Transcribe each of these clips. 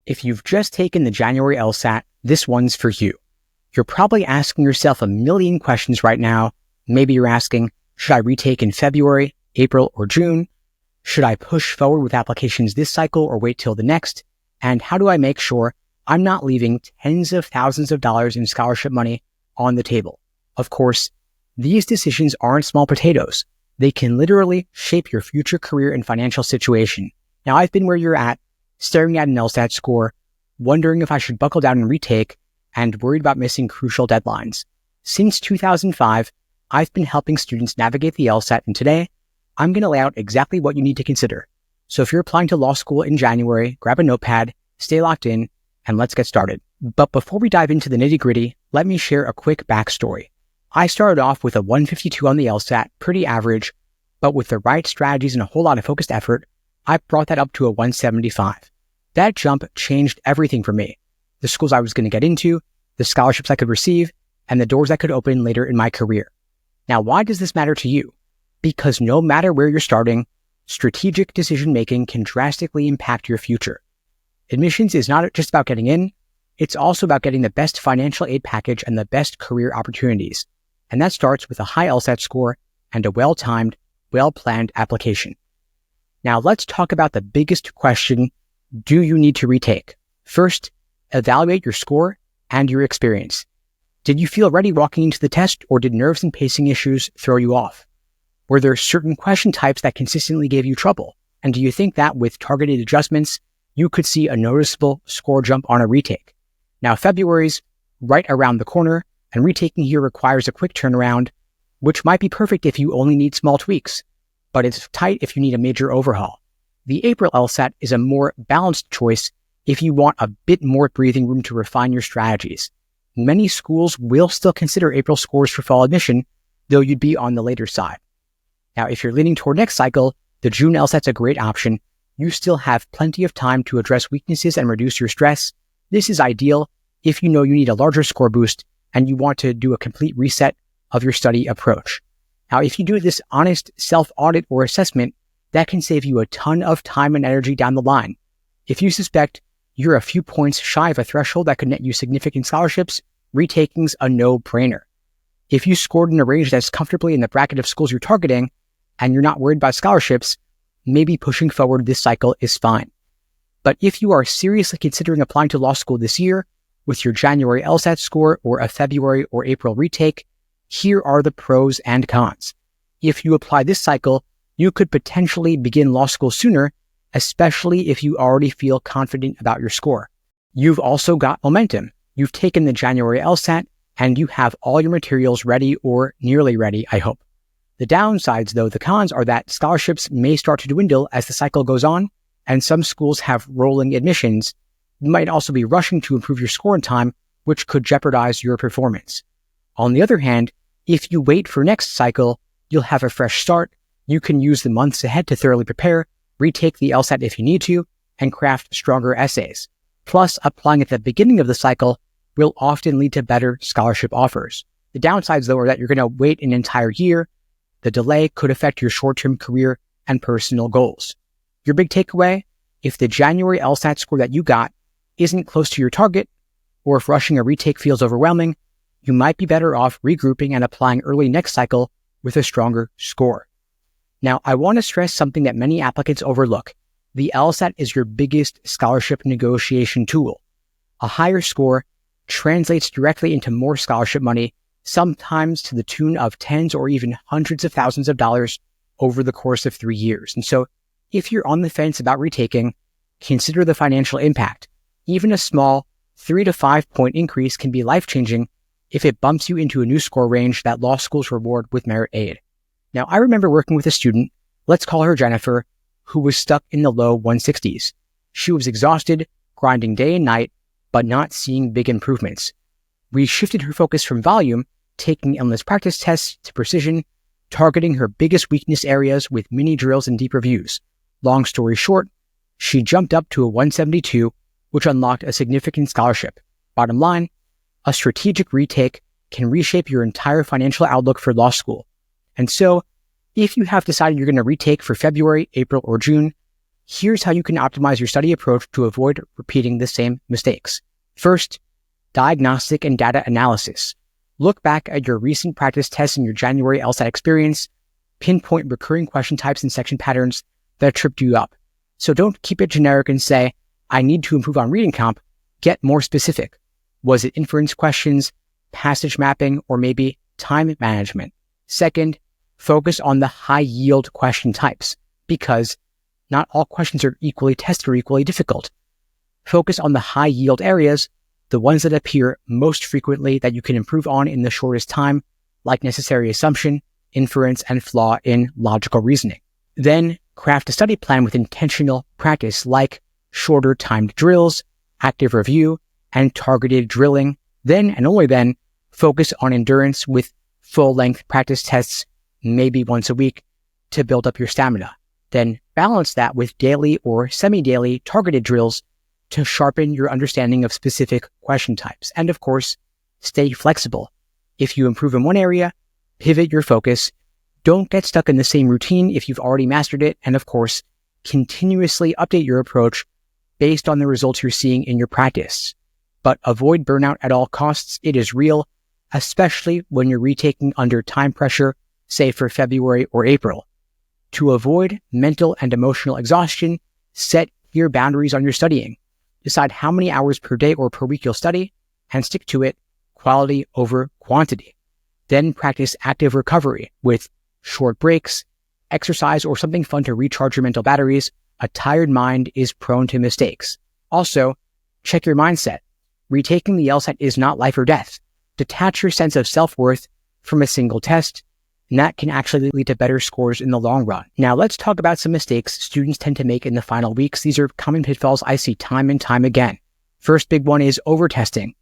If you've just taken the January LSAT, this one's for you. You're probably asking yourself a million questions right now. Maybe you're asking, should I retake in February, April, or June? Should I push forward with applications this cycle or wait till the next? And how do I make sure I'm not leaving tens of thousands of dollars in scholarship money on the table? Of course, these decisions aren't small potatoes. They can literally shape your future career and financial situation. Now, I've been where you're at, staring at an LSAT score, wondering if I should buckle down and retake, and worried about missing crucial deadlines. Since 2005, I've been helping students navigate the LSAT, and today, I'm going to lay out exactly what you need to consider. So if you're applying to law school in January, grab a notepad, stay locked in, and let's get started. But before we dive into the nitty-gritty, let me share a quick backstory. I started off with a 152 on the LSAT, pretty average, but with the right strategies and a whole lot of focused effort, I brought that up to a 175. That jump changed everything for me. The schools I was going to get into, the scholarships I could receive, and the doors that could open later in my career. Now, why does this matter to you? Because no matter where you're starting, strategic decision-making can drastically impact your future. Admissions is not just about getting in, it's also about getting the best financial aid package and the best career opportunities. And that starts with a high LSAT score and a well-timed, well-planned application. Now, let's talk about the biggest question: do you need to retake? First, evaluate your score and your experience. Did you feel ready walking into the test, or did nerves and pacing issues throw you off? Were there certain question types that consistently gave you trouble? And do you think that with targeted adjustments, you could see a noticeable score jump on a retake? Now, February's right around the corner, and retaking here requires a quick turnaround, which might be perfect if you only need small tweaks, but it's tight if you need a major overhaul. The April LSAT is a more balanced choice if you want a bit more breathing room to refine your strategies. Many schools will still consider April scores for fall admission, though you'd be on the later side. Now, if you're leaning toward next cycle, the June LSAT's a great option. You still have plenty of time to address weaknesses and reduce your stress. This is ideal if you know you need a larger score boost and you want to do a complete reset of your study approach. Now, if you do this honest self-audit or assessment, that can save you a ton of time and energy down the line. If you suspect you're a few points shy of a threshold that could net you significant scholarships, retaking's a no-brainer. If you scored in a range that's comfortably in the bracket of schools you're targeting and you're not worried about scholarships, maybe pushing forward this cycle is fine. But if you are seriously considering applying to law school this year with your January LSAT score or a February or April retake, here are the pros and cons. If you apply this cycle, you could potentially begin law school sooner, especially if you already feel confident about your score. You've also got momentum. You've taken the January LSAT and you have all your materials ready or nearly ready, I hope. The downsides, though, the cons, are that scholarships may start to dwindle as the cycle goes on, and some schools have rolling admissions. You might also be rushing to improve your score in time, which could jeopardize your performance. On the other hand, if you wait for next cycle, you'll have a fresh start. You can use the months ahead to thoroughly prepare, retake the LSAT if you need to, and craft stronger essays. Plus, applying at the beginning of the cycle will often lead to better scholarship offers. The downsides, though, are that you're going to wait an entire year. The delay could affect your short-term career and personal goals. Your big takeaway: if the January LSAT score that you got isn't close to your target, or if rushing a retake feels overwhelming, you might be better off regrouping and applying early next cycle with a stronger score. Now, I want to stress something that many applicants overlook. The LSAT is your biggest scholarship negotiation tool. A higher score translates directly into more scholarship money, sometimes to the tune of tens or even hundreds of thousands of dollars over the course of 3 years. And so if you're on the fence about retaking, consider the financial impact. Even a small 3 to 5 point increase can be life-changing if it bumps you into a new score range that law schools reward with merit aid. Now, I remember working with a student, let's call her Jennifer, who was stuck in the low 160s. She was exhausted, grinding day and night, but not seeing big improvements. We shifted her focus from volume, taking endless practice tests, to precision, targeting her biggest weakness areas with mini drills and deep reviews. Long story short, she jumped up to a 172, which unlocked a significant scholarship. Bottom line, a strategic retake can reshape your entire financial outlook for law school. And so, if you have decided you're going to retake for February, April, or June, Here's how you can optimize your study approach to avoid repeating the same mistakes. First, diagnostic and data analysis. Look back at your recent practice tests and your January LSAT experience. Pinpoint recurring question types and section patterns that tripped you up. So don't keep it generic and say, I need to improve on reading comp. Get more specific. Was it inference questions, passage mapping, or maybe time management? Second, focus on the high yield question types because not all questions are equally tested or equally difficult. Focus on the high yield areas, the ones that appear most frequently that you can improve on in the shortest time, like necessary assumption, inference, and flaw in logical reasoning. Then craft a study plan with intentional practice like shorter timed drills, active review, and targeted drilling. Then and only then, focus on endurance with full-length practice tests, maybe once a week, to build up your stamina. Then balance that with daily or semi-daily targeted drills to sharpen your understanding of specific question types. And of course, stay flexible. If you improve in one area, pivot your focus. Don't get stuck in the same routine if you've already mastered it. And of course, continuously update your approach based on the results you're seeing in your practice. But avoid burnout at all costs. It is real, especially when you're retaking under time pressure, say for February or April. To avoid mental and emotional exhaustion, set clear boundaries on your studying. Decide how many hours per day or per week you'll study and stick to it, quality over quantity. Then practice active recovery with short breaks, exercise, or something fun to recharge your mental batteries. A tired mind is prone to mistakes. Also, check your mindset. Retaking the LSAT is not life or death. Detach your sense of self-worth from a single test, and that can actually lead to better scores in the long run. Now, let's talk about some mistakes students tend to make in the final weeks. These are common pitfalls I see time and time again. First big one is overtesting.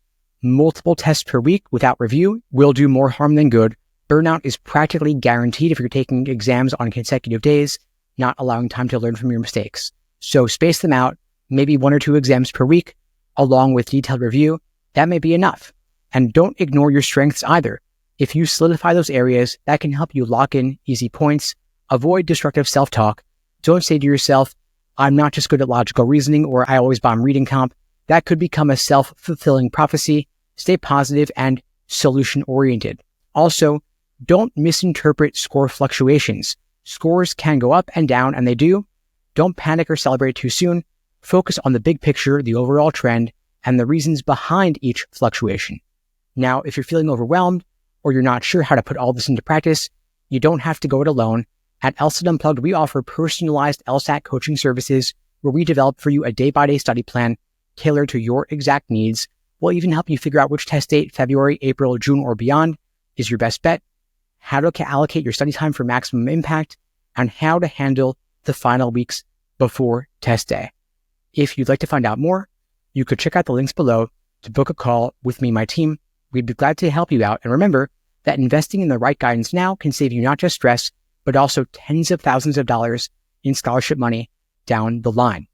Multiple tests per week without review will do more harm than good. Burnout is practically guaranteed if you're taking exams on consecutive days, not allowing time to learn from your mistakes. So space them out, maybe 1 or 2 exams per week, along with detailed review. That may be enough. And don't ignore your strengths either. If you solidify those areas, that can help you lock in easy points. Avoid destructive self-talk. Don't say to yourself, I'm not just good at logical reasoning or I always bomb reading comp. That could become a self-fulfilling prophecy. Stay positive and solution-oriented. Also, don't misinterpret score fluctuations. Scores can go up and down, and they do. Don't panic or celebrate too soon. Focus on the big picture, the overall trend, and the reasons behind each fluctuation. Now, if you're feeling overwhelmed or you're not sure how to put all this into practice, you don't have to go it alone. At LSAT Unplugged, we offer personalized LSAT coaching services where we develop for you a day-by-day study plan tailored to your exact needs. We'll even help you figure out which test date, February, April, June, or beyond, is your best bet, how to allocate your study time for maximum impact, and how to handle the final weeks before test day. If you'd like to find out more, you could check out the links below to book a call with me and my team. We'd be glad to help you out. And remember that investing in the right guidance now can save you not just stress, but also tens of thousands of dollars in scholarship money down the line.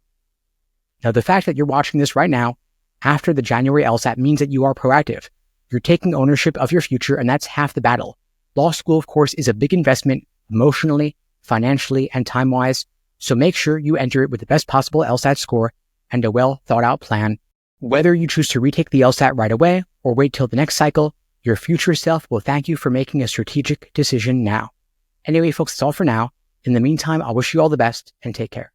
Now, the fact that you're watching this right now after the January LSAT means that you are proactive. You're taking ownership of your future, and that's half the battle. Law school, of course, is a big investment emotionally, financially, and time-wise, so make sure you enter it with the best possible LSAT score and a well-thought-out plan. Whether you choose to retake the LSAT right away or wait till the next cycle, your future self will thank you for making a strategic decision now. Anyway, folks, that's all for now. In the meantime, I'll wish you all the best and take care.